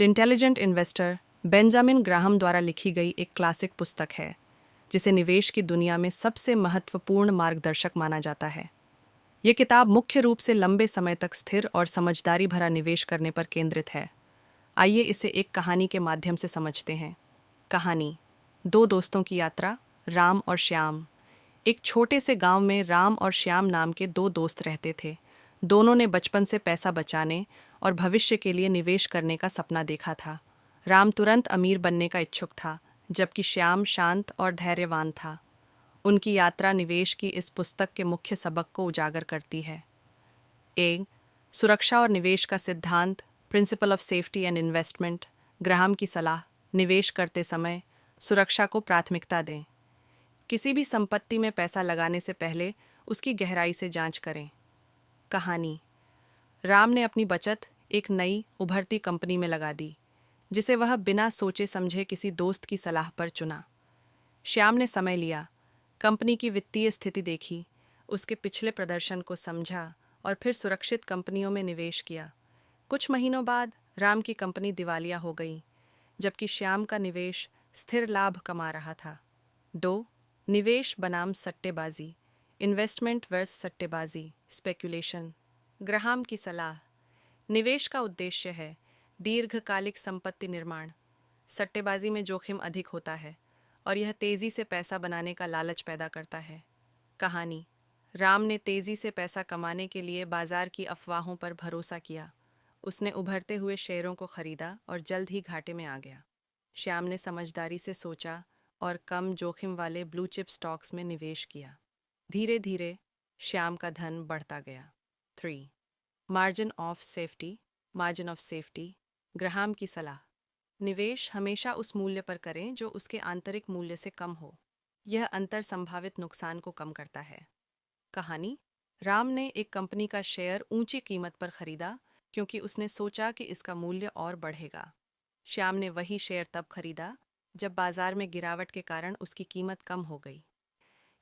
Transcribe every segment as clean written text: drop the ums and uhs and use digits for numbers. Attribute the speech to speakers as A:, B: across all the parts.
A: The intelligent investor Benjamin Graham द्वारा लिखी गई एक क्लासिक पुस्तक है जिसे निवेश की दुनिया में सबसे महत्वपूर्ण मार्गदर्शक माना जाता है। यह किताब मुख्य रूप से लंबे समय तक स्थिर और समझदारी भरा निवेश करने पर केंद्रित है। आइए इसे एक कहानी के माध्यम से समझते हैं। कहानी, दो दोस्तों की यात्रा, राम और श्याम। एक छोटे से गांव में राम और श्याम नाम के दो दोस्त रहते थे। दोनों ने बचपन से पैसा बचाने और भविष्य के लिए निवेश करने का सपना देखा था। राम तुरंत अमीर बनने का इच्छुक था, जबकि श्याम शांत और धैर्यवान था। उनकी यात्रा निवेश की इस पुस्तक के मुख्य सबक को उजागर करती है। एक, सुरक्षा और निवेश का सिद्धांत, principle of safety and investment. Graham की सलाह, निवेश करते समय सुरक्षा को प्राथमिकता दें। किसी भी संपत्ति में पैसा लगाने से पहले उसकी गहराई से जांच करें। कहानी, राम ने अपनी बचत एक नई उभरती कंपनी में लगा दी, जिसे वह बिना सोचे समझे किसी दोस्त की सलाह पर चुना। श्याम ने समय लिया, कंपनी की वित्तीय स्थिति देखी, उसके पिछले प्रदर्शन को समझा और फिर सुरक्षित कंपनियों में निवेश किया। कुछ महीनों बाद राम की कंपनी दिवालिया हो गई, जबकि श्याम का निवेश स्थिर लाभ कमा रहा था। 2. निवेश बनाम सट्टेबाजी, इन्वेस्टमेंट वर्स सट्टेबाजी, स्पेकुलेशन। ग्राहम की सलाह, निवेश का उद्देश्य है दीर्घकालिक संपत्ति निर्माण। सट्टेबाजी में जोखिम अधिक होता है और यह तेजी से पैसा बनाने का लालच पैदा करता है। कहानी, राम ने तेजी से पैसा कमाने के लिए बाजार की अफवाहों पर भरोसा किया। उसने उभरते हुए शेयरों को खरीदा और जल्द ही घाटे में आ गया। श्याम ने समझदारी से सोचा और कम जोखिम वाले ब्लू चिप स्टॉक्स में निवेश किया। धीरे धीरे श्याम का धन बढ़ता गया। 3. Margin of safety. ग्राहम की सलाह, निवेश हमेशा उस मूल्य पर करें जो उसके आंतरिक मूल्य से कम हो। यह अंतर संभावित नुकसान को कम करता है। कहानी, राम ने एक कंपनी का शेयर ऊंची कीमत पर खरीदा क्योंकि उसने सोचा कि इसका मूल्य और बढ़ेगा। श्याम ने वही शेयर तब खरीदा जब बाजार में गिरावट के कारण उसकी कीमत कम हो गई।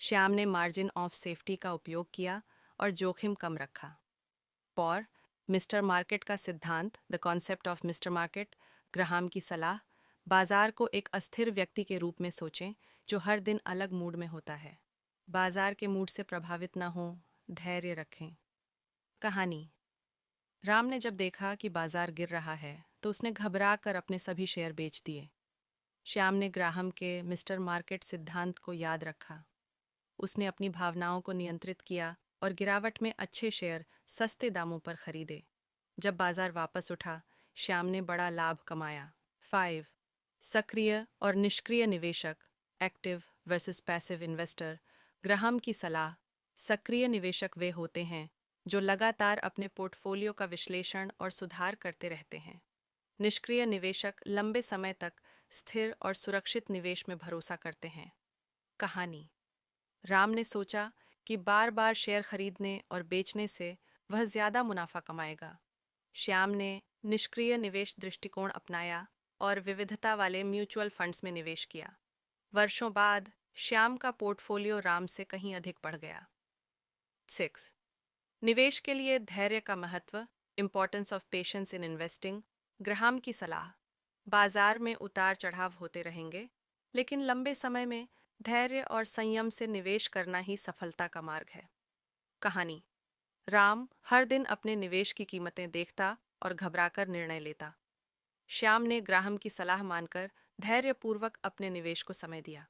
A: श्याम ने मार्जिन ऑफ सेफ्टी का उपयोग किया और जोखिम कम रखा। और मिस्टर मार्केट का सिद्धांत, the concept of mister market. Graham की सलाह, बाजार को एक अस्थिर व्यक्ति के रूप में सोचें जो हर दिन अलग मूड में होता है। बाजार के मूड से प्रभावित न हो, धैर्य रखें। कहानी, राम ने जब देखा कि बाजार गिर रहा है तो उसने घबरा कर अपने सभी शेयर बेच दिए। श्याम ने ग्राहम के मिस्टर मार्केट सिद्धांत को याद रखा। उसने अपनी भावनाओं को नियंत्रित किया और गिरावट में अच्छे शेयर सस्ते दामों पर खरीदे। जब बाजार वापस उठा, श्याम ने बड़ा लाभ कमाया। 5. सक्रिय और निष्क्रिय निवेशक, active versus passive investor. Graham की सलाह, सक्रिय निवेशक वे होते हैं जो लगातार अपने पोर्टफोलियो का विश्लेषण और सुधार करते रहते हैं। निष्क्रिय निवेशक लंबे समय तक स्थिर और सुरक्षित निवेश में भरोसा करते हैं। कहानी, राम ने सोचा कि बार बार शेयर खरीदने और बेचने से वह ज्यादा मुनाफा कमाएगा। श्याम ने निष्क्रिय निवेश दृष्टिकोण अपनाया और विविधता वाले म्यूचुअल फंड्स में निवेश किया। वर्षों बाद श्याम का पोर्टफोलियो राम से कहीं अधिक बढ़ गया। 6. निवेश के लिए धैर्य का महत्व, importance of patience in investing. Graham की सलाह, बाजार में उतार चढ़ाव होते रहेंगे, लेकिन लंबे समय में धैर्य और संयम से निवेश करना ही सफलता का मार्ग है। कहानी, राम हर दिन अपने निवेश की कीमतें देखता और घबराकर निर्णय लेता। श्याम ने ग्राहम की सलाह मानकर धैर्यपूर्वक अपने निवेश को समय दिया।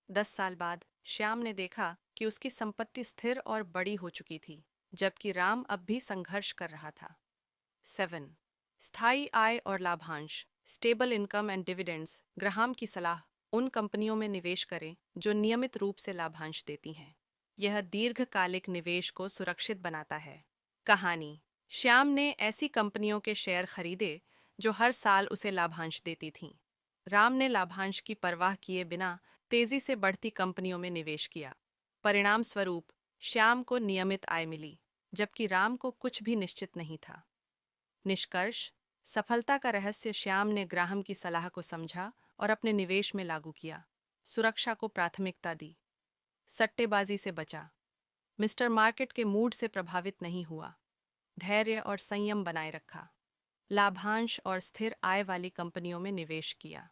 A: 10 साल बाद श्याम ने देखा कि उसकी संपत्ति स्थिर और बड़ी हो चुकी थी, जबकि राम अब भी संघर्ष कर रहा था। 7. स्थायी आय और लाभांश, stable income and dividends. Graham की सलाह, उन कंपनियों में निवेश करें जो नियमित रूप से लाभांश देती हैं। यह दीर्घकालिक निवेश को सुरक्षित बनाता है। कहानी, श्याम ने ऐसी कंपनियों के शेयर खरीदे जो हर साल उसे लाभांश देती थीं। राम ने लाभांश की परवाह किए बिना तेजी से बढ़ती कंपनियों में निवेश किया। परिणाम स्वरूप श्याम को नियमित आय मिली, जबकि राम को कुछ भी निश्चित नहीं था। निष्कर्ष, सफलता का रहस्य श्याम ने ग्राहम की सलाह को समझा और अपने निवेश में लागू किया। सुरक्षा को प्राथमिकता दी, सट्टेबाजी से बचा, मिस्टर मार्केट के मूड से प्रभावित नहीं हुआ, धैर्य और संयम बनाए रखा। लाभांश और स्थिर आय वाली कंपनियों में निवेश किया।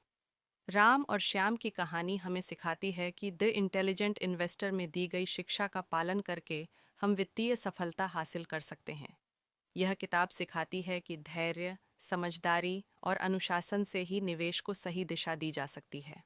A: राम और श्याम की कहानी हमें सिखाती है कि द इंटेलिजेंट इन्वेस्टर में दी गई शिक्षा का पालन करके हम वित्तीय सफलता हासिल कर सकते हैं। यह किताब सिखाती है कि धैर्य, समझदारी और अनुशासन से ही निवेश को सही दिशा दी जा सकती है।